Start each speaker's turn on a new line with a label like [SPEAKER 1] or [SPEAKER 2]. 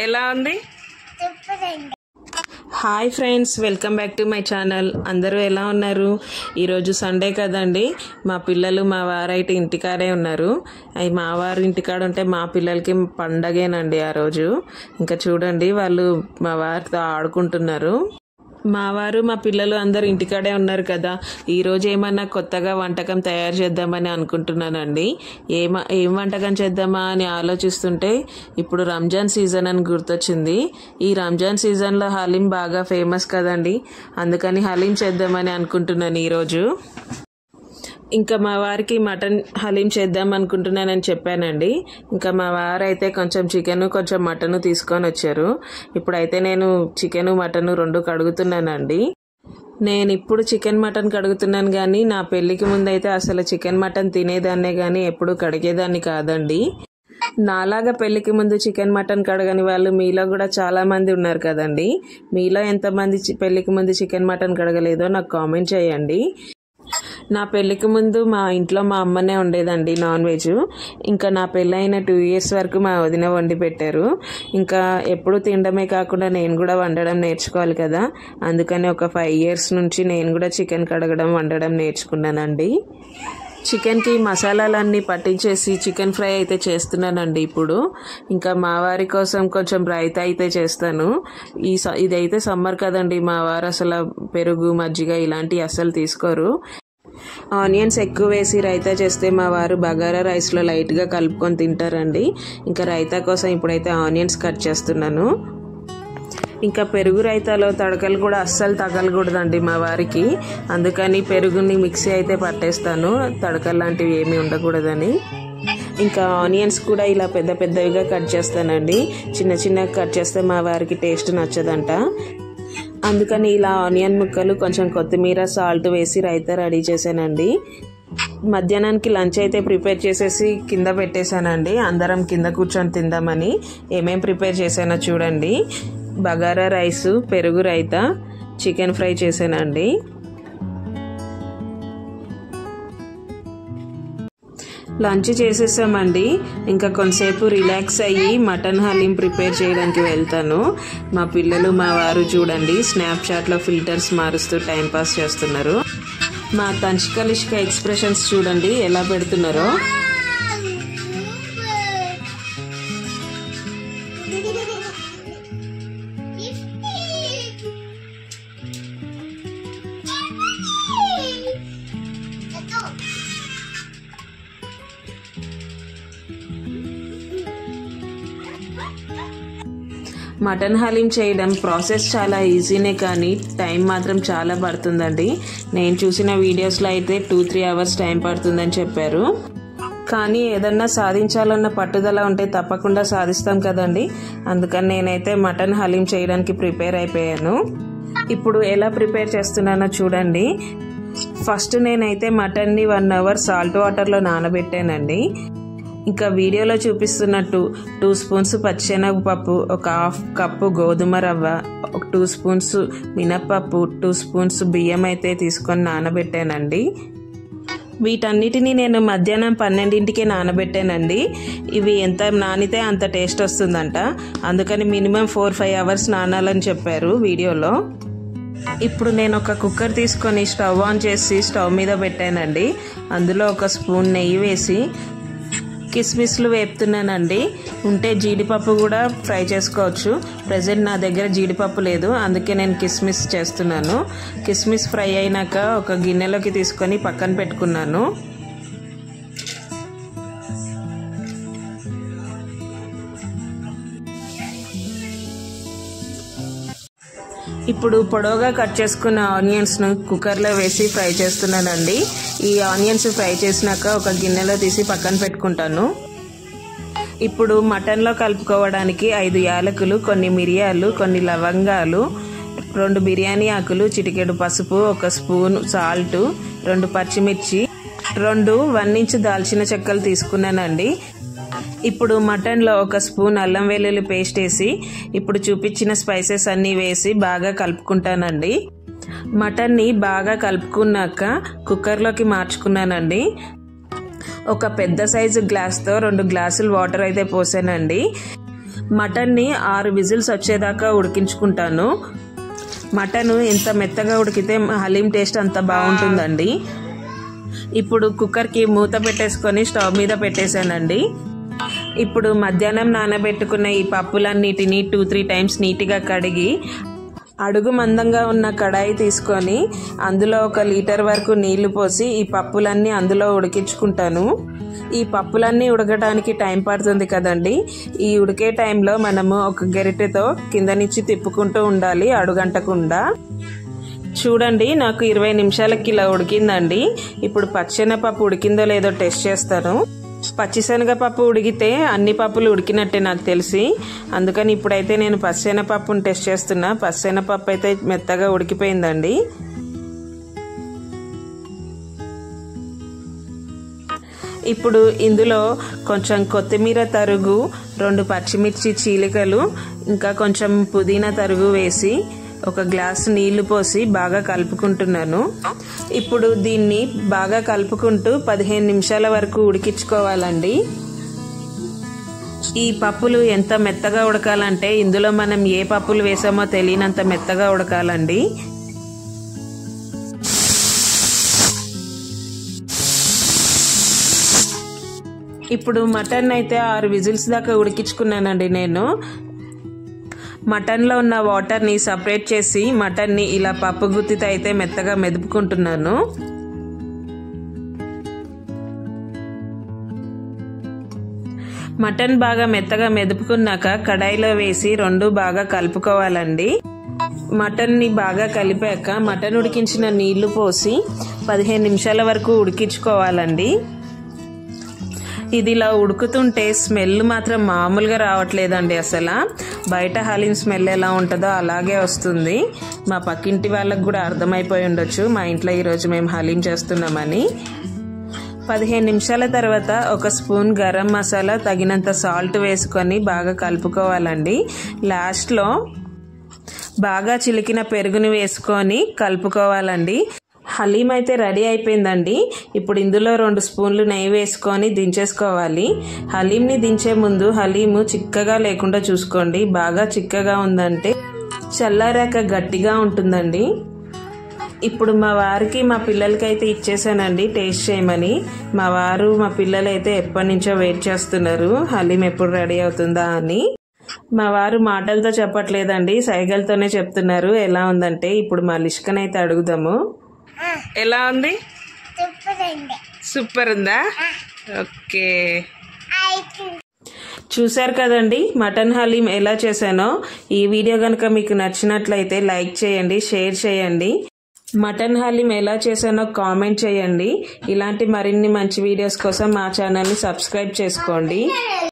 [SPEAKER 1] ఎలా ఉంది? Hi friends, welcome back to my channel. అందరూ ఎలా ఉన్నారు? ఈరోజు సండే కదండి. మా పిల్లలు మా వారైతే ఇంటికాడే ఉన్నారు. అవి మా వారు ఇంటికాడ ఉంటే మా పిల్లలకి పండగేనండి ఆ రోజు. ఇంకా చూడండి, వాళ్ళు మా వారితో ఆడుకుంటున్నారు. మా వారు మా పిల్లలు అందరు ఇంటికాడే ఉన్నారు కదా. ఈరోజు ఏమన్నా కొత్తగా వంటకం తయారు చేద్దామని అనుకుంటున్నానండి. ఏం వంటకం చేద్దామా అని ఆలోచిస్తుంటే ఇప్పుడు రంజాన్ సీజన్ అని గుర్తొచ్చింది. ఈ రంజాన్ సీజన్లో హలీం బాగా ఫేమస్ కదండి. అందుకని హలీం చేద్దామని అనుకుంటున్నాను ఈరోజు. ఇంకా మా వారికి మటన్ హలీం చేద్దాం అనుకుంటున్నానని చెప్పానండి. ఇంకా మా వారు అయితే కొంచెం చికెన్ కొంచెం మటన్ తీసుకొని వచ్చారు. ఇప్పుడైతే నేను చికెన్ మటన్ రెండు కడుగుతున్నానండి. నేను ఇప్పుడు చికెన్ మటన్ కడుగుతున్నాను కానీ నా పెళ్ళికి ముందైతే అసలు చికెన్ మటన్ తినేదాన్నే కానీ ఎప్పుడు కడిగేదాన్ని కాదండి. నాలాగా పెళ్లికి ముందు చికెన్ మటన్ కడగని వాళ్ళు మీలో కూడా చాలా మంది ఉన్నారు కదండి. మీలో ఎంతమంది పెళ్లికి ముందు చికెన్ మటన్ కడగలేదో నాకు కామెంట్ చేయండి. నా పెళ్ళికి ముందు మా ఇంట్లో మా అమ్మనే ఉండేదండి నాన్ వెజ్. ఇంకా నా పెళ్ళైన 2 years వరకు మా వదిన వండి పెట్టారు. ఇంకా ఎప్పుడు తినడమే కాకుండా నేను కూడా వండడం నేర్చుకోవాలి కదా. అందుకని ఒక 5 years నుంచి నేను కూడా చికెన్ కడగడం వండడం నేర్చుకున్నానండి. చికెన్కి మసాలాలన్నీ పట్టించేసి చికెన్ ఫ్రై అయితే చేస్తున్నానండి ఇప్పుడు. ఇంకా మా వారి కోసం కొంచెం రైతా అయితే చేస్తాను. ఇదైతే సమ్మర్ కదండి. మా వారు అసలు పెరుగు మజ్జిగ ఇలాంటివి అస్సలు తీసుకోరు. ఆనియన్స్ ఎక్కువ వేసి రైతా చేస్తే మా వారు బగారా రైస్లో లైట్గా కలుపుకొని తింటారండి. ఇంకా రైతా కోసం ఇప్పుడైతే ఆనియన్స్ కట్ చేస్తున్నాను. ఇంకా పెరుగు రైతాలో తడకలు కూడా అస్సలు తగలకూడదండి మా వారికి. అందుకని పెరుగుని మిక్సీ అయితే పట్టేస్తాను, తడకలు లాంటివి ఏమీ ఉండకూడదని. ఇంకా ఆనియన్స్ కూడా ఇలా పెద్ద పెద్దవిగా కట్ చేస్తానండి. చిన్న చిన్నగా కట్ చేస్తే మా వారికి టేస్ట్ నచ్చదంట. అందుకని ఇలా ఆనియన్ ముక్కలు కొంచెం కొత్తిమీర సాల్ట్ వేసి రైతా రెడీ చేశానండి. మధ్యాహ్నానికి లంచ్ అయితే ప్రిపేర్ చేసేసి కింద పెట్టేశానండి. అందరం కింద కూర్చొని తిందామని. ఏమేం ప్రిపేర్ చేశానో చూడండి. బగారా రైసు, పెరుగు రైతా, చికెన్ ఫ్రై చేశానండి. లంచ్ చేసేసామండి. ఇంకా కొంతసేపు రిలాక్స్ అయ్యి మటన్ హలీం ప్రిపేర్ చేయడానికి వెళ్తాను. మా పిల్లలు మా వారు చూడండి స్నాప్చాట్లో ఫిల్టర్స్ మారుస్తూ టైంపాస్ చేస్తున్నారు. మా తంచికలిష్క ఎక్స్ప్రెషన్స్ చూడండి ఎలా పెడుతున్నారో. మటన్ హలీం చేయడం ప్రాసెస్ చాలా ఈజీనే కానీ టైం మాత్రం చాలా పడుతుందండి. నేను చూసిన వీడియోస్లో అయితే 2-3 hours టైం పడుతుందని చెప్పారు. కానీ ఏదన్నా సాధించాలన్న పట్టుదల ఉంటే తప్పకుండా సాధిస్తాం కదండి. అందుకని నేనైతే మటన్ హలీం చేయడానికి ప్రిపేర్ అయిపోయాను. ఇప్పుడు ఎలా ప్రిపేర్ చేస్తున్నానో చూడండి. ఫస్ట్ నేనైతే మటన్ని 1 hour సాల్ట్ వాటర్లో నానబెట్టానండి. ఇంకా వీడియోలో చూపిస్తున్నట్టు 2 spoons పచ్చిశనగపప్పు, ఒక 1/2 cup గోధుమ రవ్వ, ఒక 2 spoons మినప్పప్పు, 2 spoons బియ్యం అయితే తీసుకొని నానబెట్టానండి. వీటన్నిటిని నేను మధ్యాహ్నం 12ంటికే నానబెట్టానండి. ఇవి ఎంత నానితే అంత టేస్ట్ వస్తుందంట. అందుకని మినిమం 4-5 hours నానాలని చెప్పారు వీడియోలో. ఇప్పుడు నేను ఒక కుక్కర్ తీసుకొని స్టవ్ ఆన్ చేసి స్టవ్ మీద పెట్టానండి. అందులో 1 spoon నెయ్యి వేసి కిస్మిస్లు వేపుతున్నానండి. ఉంటే జీడిపప్పు కూడా ఫ్రై చేసుకోవచ్చు. ప్రెజెంట్ నా దగ్గర జీడిపప్పు లేదు, అందుకే నేను కిస్మిస్ చేస్తున్నాను. కిస్మిస్ ఫ్రై అయినాక ఒక గిన్నెలోకి తీసుకొని పక్కన పెట్టుకున్నాను. ఇప్పుడు పొడవుగా కట్ చేసుకున్న ఆనియన్స్ను కుక్కర్లో వేసి ఫ్రై చేస్తున్నానండి. ఈ ఆనియన్స్ ఫ్రై చేసినాక ఒక గిన్నెలో తీసి పక్కన పెట్టుకుంటాను. ఇప్పుడు మటన్లో కలుపుకోవడానికి 5 యాలకులు, కొన్ని మిరియాలు, కొన్ని లవంగాలు, 2 బిర్యానీ ఆకులు, చిటికెడు పసుపు, 1 spoon సాల్ట్, 2 పచ్చిమిర్చి, 2 1 inch దాల్చిన చెక్కలు తీసుకున్నానండి. ఇప్పుడు మటన్లో 1 spoon అల్లం వెల్లుల్లి పేస్ట్ వేసి ఇప్పుడు చూపించిన స్పైసెస్ అన్నీ వేసి బాగా కలుపుకుంటానండి. మటన్ని బాగా కలుపుకున్నాక కుక్కర్లోకి మార్చుకున్నానండి. ఒక పెద్ద సైజు గ్లాస్తో 2 గ్లాసులు వాటర్ అయితే పోసానండి. మటన్ని 6 విజిల్స్ వచ్చేదాకా ఉడికించుకుంటాను. మటన్ ఎంత మెత్తగా ఉడికితే హలీం టేస్ట్ అంత బాగుంటుందండి. ఇప్పుడు కుక్కర్కి మూత పెట్టేసుకొని స్టవ్ మీద పెట్టేశానండి. ఇప్పుడు మధ్యాహ్నం నానబెట్టుకున్న ఈ పప్పులన్నిటిని 2-3 టైమ్స్ నీట్గా కడిగి అడుగు మందంగా ఉన్న కడాయి తీసుకొని అందులో 1 లీటర్ వరకు నీళ్లు పోసి ఈ పప్పులన్నీ అందులో ఉడికించుకుంటాను. ఈ పప్పులన్నీ ఉడకడానికి టైం పడుతుంది కదండి. ఈ ఉడికే టైంలో మనము ఒక గరిటెతో కింద నుంచి తిప్పుకుంటూ ఉండాలి అడుగంటకుండా. చూడండి, నాకు 20 నిమిషాలకి ఇలా ఉడికిందండి. ఇప్పుడు పచ్చెనపప్పు ఉడికిందో లేదో టెస్ట్ చేస్తాను. పచ్చిశనగపప్పు ఉడికితే అన్ని పప్పులు ఉడికినట్టే నాకు తెలిసి, అందుకని ఇప్పుడైతే నేను పచ్చెనపప్పును టెస్ట్ చేస్తున్నా. పచ్చెనపప్పు అయితే మెత్తగా ఉడికిపోయిందండి. ఇప్పుడు ఇందులో కొంచెం కొత్తిమీర తరుగు, 2 పచ్చిమిర్చి చీలికలు, ఇంకా కొంచెం పుదీనా తరుగు వేసి 1 గ్లాసు నీళ్లు పోసి బాగా కలుపుకుంటున్నాను. ఇప్పుడు దీన్ని బాగా కలుపుకుంటూ 15 నిమిషాల వరకు ఉడికించుకోవాలండి. ఈ పప్పులు ఎంత మెత్తగా ఉడకాలంటే ఇందులో మనం ఏ పప్పులు వేసామో తెలియనంత మెత్తగా ఉడకాలండి. ఇప్పుడు మటన్ అయితే 6 విజిల్స్ దాకా ఉడికించుకున్నానండి నేను. మటన్లో ఉన్న వాటర్ని సపరేట్ చేసి మటన్ని ఇలా పప్పు గుత్తితో అయితే మెత్తగా మెదుపుకుంటున్నాను. మటన్ బాగా మెత్తగా మెదుపుకున్నాక కడాయిలో వేసి 2 బాగా కలుపుకోవాలండి. మటన్ని బాగా కలిపాక మటన్ ఉడికించిన నీళ్లు పోసి 15 నిమిషాల వరకు ఉడికించుకోవాలండి. ఇది ఇలా ఉడుకుతుంటే స్మెల్ మాత్రం మామూలుగా రావట్లేదండి. అసలు బయట హలీం స్మెల్ ఎలా ఉంటుందో అలాగే వస్తుంది. మా పక్కింటి వాళ్ళకు కూడా అర్థమైపోయి ఉండొచ్చు మా ఇంట్లో ఈరోజు మేము హలీం చేస్తున్నామని. 15 నిమిషాల తర్వాత 1 స్పూన్ గరం మసాలా, తగినంత సాల్ట్ వేసుకొని బాగా కలుపుకోవాలండి. లాస్ట్లో బాగా చిలికిన పెరుగుని వేసుకొని కలుపుకోవాలండి. హలీం అయితే రెడీ అయిపోయిందండి. ఇప్పుడు ఇందులో 2 స్పూన్లు నెయ్యి వేసుకొని దించేసుకోవాలి. హలీంని దించే ముందు హలీము చిక్కగా లేకుండా చూసుకోండి. బాగా చిక్కగా ఉందంటే చల్లారాక గట్టిగా ఉంటుందండి. ఇప్పుడు మా వారికి మా పిల్లలకి అయితే ఇచ్చేసానండి టేస్ట్ చేయమని. మా వారు మా పిల్లలు అయితే ఎప్పటి నుంచో వెయిట్ చేస్తున్నారు హలీం ఎప్పుడు రెడీ అవుతుందా అని. మా వారు మాటలతో చెప్పట్లేదండి, సైగలతోనే చెప్తున్నారు ఎలా ఉందంటే. ఇప్పుడు మా లిష్కనైతే అడుగుదాము. ఎలా ఉంది? సూపర్ ఉందా? ఓకే. చూశారు కదండి మటన్ హలీం ఎలా చేశానో. ఈ వీడియో కనుక మీకు నచ్చినట్లయితే లైక్ చేయండి, షేర్ చేయండి. మటన్ హలీం ఎలా చేశానో కామెంట్ చేయండి. ఇలాంటి మరిన్ని మంచి వీడియోస్ కోసం మా ఛానల్ని సబ్స్క్రైబ్ చేసుకోండి.